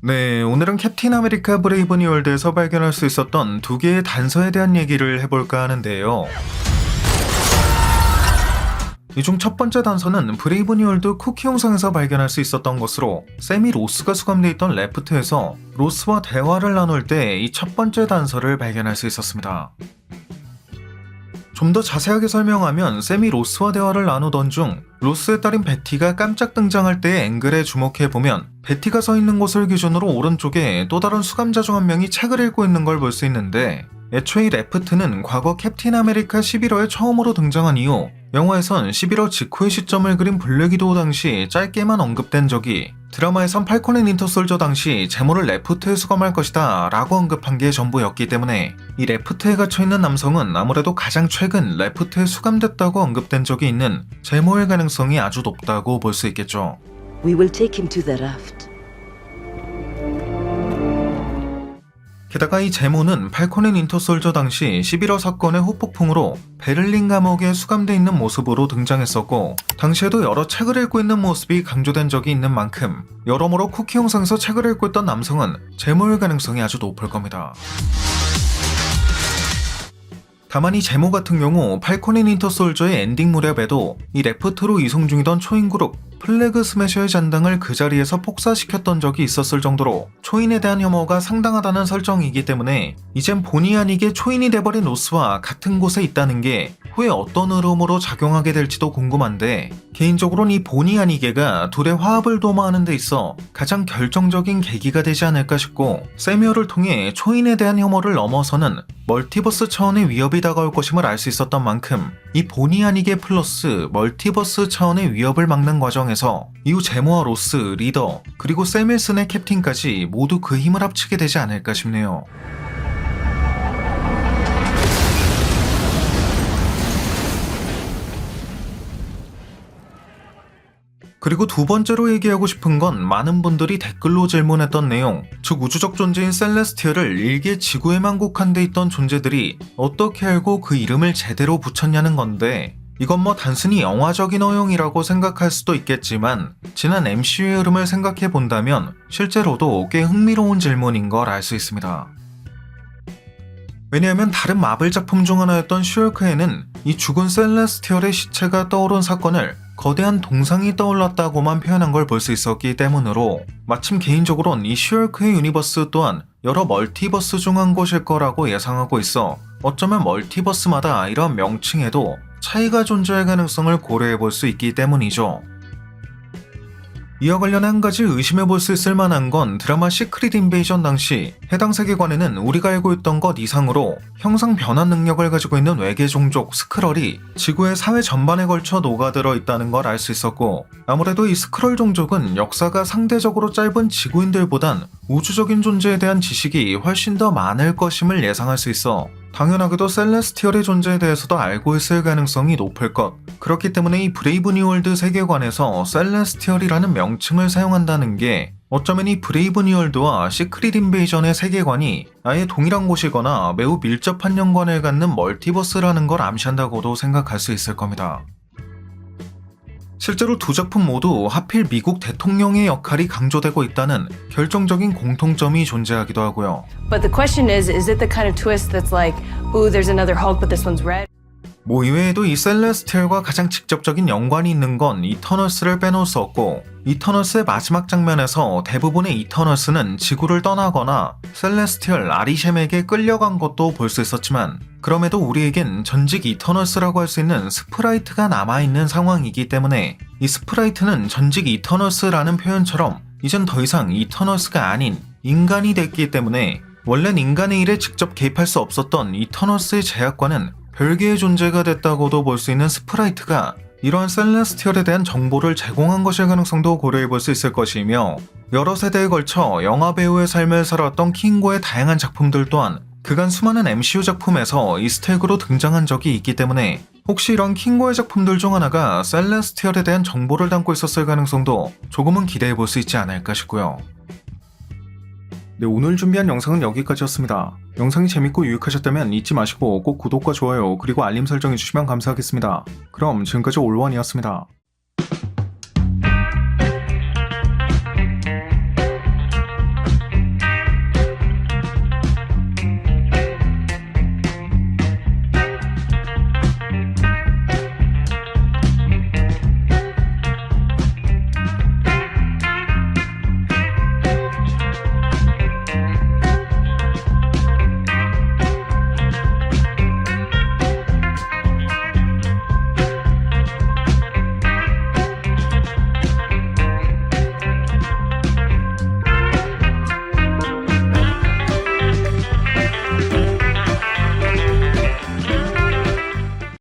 네, 오늘은 캡틴 아메리카 브레이브 뉴월드에서 발견할 수 있었던 두 개의 단서에 대한 얘기를 해볼까 하는데요. 이 중 첫 번째 단서는 브레이브 뉴월드 쿠키 영상에서 발견할 수 있었던 것으로, 샘이 로스가 수감되어 있던 레프트에서 로스와 대화를 나눌 때 이 첫 번째 단서를 발견할 수 있었습니다. 좀 더 자세하게 설명하면 샘이 로스와 대화를 나누던 중 로스의 딸인 베티가 깜짝 등장할 때의 앵글에 주목해보면 베티가 서 있는 곳을 기준으로 오른쪽에 또 다른 수감자 중 한 명이 책을 읽고 있는 걸 볼 수 있는데, 애초에 레프트는 과거 캡틴 아메리카 11호에 처음으로 등장한 이후 영화에선 11호 직후의 시점을 그린 블랙 위도우 당시 짧게만 언급된 적이, 드라마에선 팔콘 앤 윈터 솔저 당시 제모를 레프트에 수감할 것이다 라고 언급한 게 전부였기 때문에 이 레프트에 갇혀있는 남성은 아무래도 가장 최근 레프트에 수감됐다고 언급된 적이 있는 제모일 가능성이 아주 높다고 볼 수 있겠죠. We will take him to the raft. 게다가 이 제모는 팔콘 앤 윈터 솔저 당시 11호 사건의 후폭풍으로 베를린 감옥에 수감돼 있는 모습으로 등장했었고, 당시에도 여러 책을 읽고 있는 모습이 강조된 적이 있는 만큼 여러모로 쿠키 영상에서 책을 읽고 있던 남성은 제모일 가능성이 아주 높을 겁니다. 다만 이 제모 같은 경우 팔콘 앤 윈터 솔저의 엔딩 무렵에도 이 레프트로 이송 중이던 초인 그룹 플래그 스매셔의 잔당을 그 자리에서 폭사시켰던 적이 있었을 정도로 초인에 대한 혐오가 상당하다는 설정이기 때문에 이젠 본의 아니게 초인이 돼버린 로스와 같은 곳에 있다는 게 후에 어떤 흐름으로 작용하게 될지도 궁금한데, 개인적으로는 이 본의 아니게가 둘의 화합을 도모하는 데 있어 가장 결정적인 계기가 되지 않을까 싶고, 세뮤얼을 통해 초인에 대한 혐오를 넘어서는 멀티버스 차원의 위협이 다가올 것임을 알 수 있었던 만큼 이 본의 아니게 플러스 멀티버스 차원의 위협을 막는 과정에서 이후 제모와 로스, 리더, 그리고 샘 윌슨의 캡틴까지 모두 그 힘을 합치게 되지 않을까 싶네요. 그리고 두 번째로 얘기하고 싶은 건 많은 분들이 댓글로 질문했던 내용, 즉 우주적 존재인 셀레스티얼을 일개 지구에만 국한돼 있던 존재들이 어떻게 알고 그 이름을 제대로 붙였냐는 건데, 이건 뭐 단순히 영화적인 허용이라고 생각할 수도 있겠지만 지난 MCU의 흐름을 생각해 본다면 실제로도 꽤 흥미로운 질문인 걸 알 수 있습니다. 왜냐하면 다른 마블 작품 중 하나였던 슈얼크에는 이 죽은 셀레스티얼의 시체가 떠오른 사건을 거대한 동상이 떠올랐다고만 표현한 걸 볼 수 있었기 때문으로, 마침 개인적으로는 이 슈얼크의 유니버스 또한 여러 멀티버스 중 한 곳일 거라고 예상하고 있어 어쩌면 멀티버스마다 이런 명칭에도 차이가 존재할 가능성을 고려해 볼 수 있기 때문이죠. 이와 관련 한 가지 의심해 볼 수 있을 만한 건 드라마 시크릿 인베이전 당시 해당 세계관에는 우리가 알고 있던 것 이상으로 형상 변환 능력을 가지고 있는 외계 종족 스크럴이 지구의 사회 전반에 걸쳐 녹아들어 있다는 걸 알 수 있었고, 아무래도 이 스크럴 종족은 역사가 상대적으로 짧은 지구인들보단 우주적인 존재에 대한 지식이 훨씬 더 많을 것임을 예상할 수 있어 당연하게도 셀레스티얼의 존재에 대해서도 알고 있을 가능성이 높을 것. 그렇기 때문에 이 브레이브 뉴월드 세계관에서 셀레스티얼이라는 명칭을 사용한다는 게 어쩌면 이 브레이브 뉴월드와 시크릿 인베이전의 세계관이 아예 동일한 곳이거나 매우 밀접한 연관을 갖는 멀티버스라는 걸 암시한다고도 생각할 수 있을 겁니다. 실제로 두 작품 모두 하필 미국 대통령의 역할이 강조되고 있다는 결정적인 공통점이 존재하기도 하고요. But the question is it the kind of twist that's like, ooh, there's another Hulk, but this one's red? 뭐 이외에도 이 셀레스티얼과 가장 직접적인 연관이 있는 건 이터널스를 빼놓을 수 없고, 이터널스의 마지막 장면에서 대부분의 이터널스는 지구를 떠나거나 셀레스티얼 아리셴에게 끌려간 것도 볼 수 있었지만, 그럼에도 우리에겐 전직 이터널스라고 할 수 있는 스프라이트가 남아있는 상황이기 때문에 이 스프라이트는 전직 이터널스라는 표현처럼 이젠 더 이상 이터널스가 아닌 인간이 됐기 때문에 원래는 인간의 일에 직접 개입할 수 없었던 이터널스의 제약과는 별개의 존재가 됐다고도 볼 수 있는 스프라이트가 이러한 셀레스티얼에 대한 정보를 제공한 것일 가능성도 고려해 볼 수 있을 것이며, 여러 세대에 걸쳐 영화 배우의 삶을 살아왔던 킹고의 다양한 작품들 또한 그간 수많은 MCU 작품에서 이스터에그로 등장한 적이 있기 때문에 혹시 이런 킹고의 작품들 중 하나가 셀레스티얼에 대한 정보를 담고 있었을 가능성도 조금은 기대해 볼 수 있지 않을까 싶고요. 네, 오늘 준비한 영상은 여기까지였습니다. 영상이 재밌고 유익하셨다면 잊지 마시고 꼭 구독과 좋아요 그리고 알림 설정해 주시면 감사하겠습니다. 그럼 지금까지 올원이었습니다.